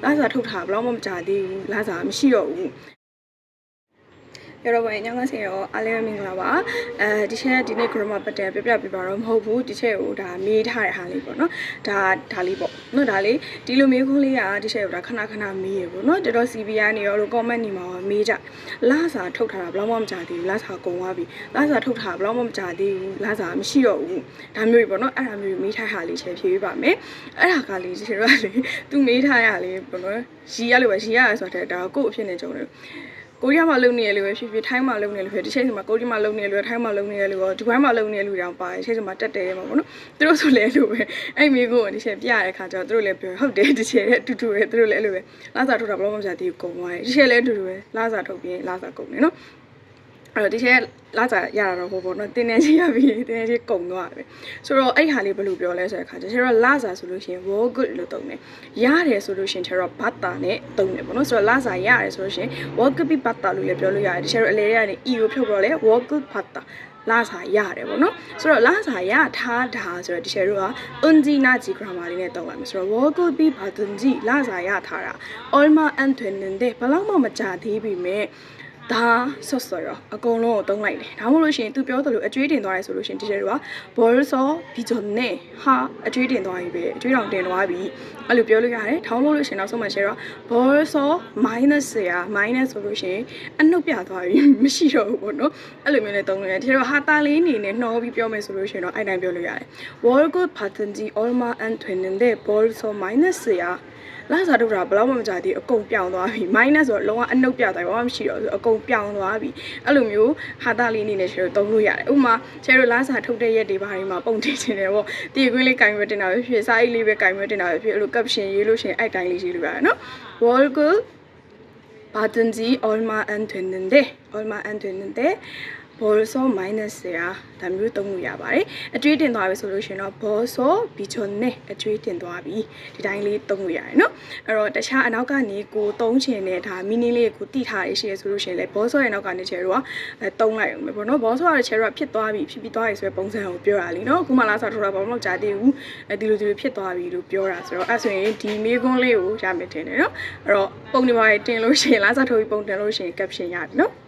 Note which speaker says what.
Speaker 1: လာစာထုတ်ထားဘလောက်မှမကြသေးဘူးလာစာမရှိတော့ဘူး여러분 안녕하세요. 알레미글라와 디체 디네 그로마 빠테 뼈뼈뼈로မဟုတ်ဘူး 디체ကိုဒါမေးထားတဲ့ဟာလေးပေါ့နော်ဒါလေးပေါ့နော်ဒါလေးဒီလိုမေးခွန်းလေးက디체ကိုဒါခဏမေးရပေါ့နော်တော်တော် CV ကနေရောလို့ comment နေမှာမေးကြလာစာထုတ်ထားတာဘယ်တော့မှမကြသေးဘူးလာစာကုန်သွားပြီလာစာထုတ်ထားဘယ်တော့မှမကြသေးဘူးလာစာမရှိတော့ဘူးဒါမျိုးပေါ့နော်အဲ့ဒါမျိုးမေးထားဟာလေးချက်ဖြေပေးပါမယ်အဲ့ဒါကလေး디체တို့ကလေသူမေးထားရလေးပေါ့နော်ရီရလို့ပဲရီရရဆိုတော့ဒါကို့အဖြစ်နဲ့ကြုံတယ်ကိုရီးယားမှာလုံနေရလို့ပဲဖြစ်ဖြစ်ထိုင်းမှာလုံနေလို့ဖြစ်ဒီချိန်မှာကိုရီးယားမှာလုံနေလို့ထိုင်းမှာလုံနေရလို့ဒီဘက်မှာလုံနေလို့တောင်ပါတယ်ချိန်မှာတက်တယ်ရမှာပေါ့နော်သူတို့ဆိုလဲလို့ပဲအဲ့မိကိုဒီချိန်ပြရတဲ့ခါကျတော့သူတို့လည်းပြောဟုတ်တယ်ဒီချိန်လည်းအတူတူပဲသူတို့လည်းအဲ့လိုပဲလာစာထုတ်တာဘယ်တော့မှမကြသေးဘူးကုန်သွားတယ်ဒီချိန်လည်းအတူတူပဲလာစာထုတ်ပြီးလာစာကုန်တယ်နော်အဲ့တော့ဒီချက်လာစာရတာတော့ဟိုပေါ့နော်တင်းနေချင်းရပြီတင်းနေချင်းကုန်သွားတယ်ဆိုတော့အဲ့ဟာလေးဘယ်လိုပြောလဲဆိုတဲ့ခါကျတော့လာစာဆိုလို့ရှိရင် war good လို့သုံးတယ်ရတယ်ဆိုလို့ရှိရင်ကျတော့ butter နဲ့သုံးတယ်ပေါ့နော်ဆိုတော့လာစာရတယ်ဆိုလို့ရှိရင် war good butter လို့လည်းပြောလို့ရတယ်ဒီချက်တော့အလဲရကနေ e ကိုဖြုတ်တော့လဲ war good butterလာစာရတယ်ပေါ့နော်ဆိုတော့လာစာရထားတာဆိုတော့ဒီချက်တို့က unjina ji grammar လေးနဲ့သုံးလိုက်မယ်ဆိုတော့ war good batunji လာစာရထားတာ alma and twinende ဘယ်လောက်မှမကြသေးပြီမဲ့ဒါဆော့ဆော်ရအကုန်လုံးကိုတုံးလိုက်တယ်ဒါမှမဟုတ်လို့ရှိရင်သူပြောသလိုအကျွေးတင်သွားရဲဆိုလို့ရှိရင်ဒီကျတို့ကဘော်ဆောဘီဂျွန်နဲ့ဟာအကျွေးတင်သွားပြီပဲအကျွေးတောင်တင်သွားပြီအဲ့လိုပြောလို့ရတယ်ဒါမှမဟုတ်လို့ရှိရင်နောက်ဆုံးမှရှယ်တော့ဘော်ဆော minus ရ minus ဆိုလို့ရှိရင်အနှုတ်ပြသွားပြီမရှိတော့ဘူးပေါ့နော်အဲ့လိုမျိုးနဲ့တုံးလို့ရတယ်ဒီကျတို့ဟာတာလေးအနေနဲ့နှောပြီးပြောမယ်ဆိုလို့ရှိရင်တော့အဲ့တိုင်းပြောလို့ရတယ် wall good pattern ji alma and twinende ball so minus ရလာစာထုတ်တာဘယ်တော့မှမကြသေးအကုန်ပြောင်းသွားပြီ minus ဆိုတော့လုံးဝအနှုတ်ပြသွားပြီဘာမှမရှိတော့ဘူးအကုန်ပြောင်းသွားပြီအဲ့လိုမျိုးဟာတာလေးအနေနဲ့ရှယ်တို့သုံးလို့ရတယ်ဥပမာရှယ်တို့လာစာထုတ်တဲ့ရက်တွေဘာတွေမှာပုံတင်နေတယ်ပေါ့ဒီကွင်းလေးကင်ရွက်တင်တာပဲဖြစ်စာအိတ်လေးပဲကင်ရွက်တင်တာပဲဖြစ်အဲ့လို caption ရေးလို့ရှိရင်အဲ့တိုင်းလေးရေးလို့ရတယ်နော် Volgo 바든지 얼마 안 됐는데 벌써 마이너스야ဒါမျိုးသုံးလို့ရပါတယ်အကျွေးတင်သွားပြီဆိုလို့ရှိရင်တော့ 벌써 비쳤네အကျွေးတင်သွားပြီဒီတိုင်းလေးသုံးလို့ရတယ်နော်အဲ့တော့တခြားအနောက်ကနေကိုသုံးချင်တဲ့ဒါ meaning လေးကိုတိထားရရှိရဆိုလို့ရှိရင်လည်း 벌써 ရဲ့နောက်ကနေချဲတော့သုံးလိုက်အောင်ပဲပေါ့နော် 벌써 ရဲ့ချဲတော့ဖြစ်သွားပြီဖြစ်ပြီးသွားပြီဆိုတဲ့ပုံစံကိုပြောတာလीနော်အခုမှလာစားထုတ်တာဘာမှမကြားသေးဘူးဒီလိုဖြစ်သွားပြီလို့ပြောတာဆိုတော့အဲ့ဆိုရင်ဒီမေးခွန်းလေးကိုရမယ်ထင်တယ်နော်အဲ့တော့ပုံတွေပါတင်လို့ရှိရင်လာစားထုတ်ပြီးပုံတင်လို့ရှိရင် caption ရတယ်နော်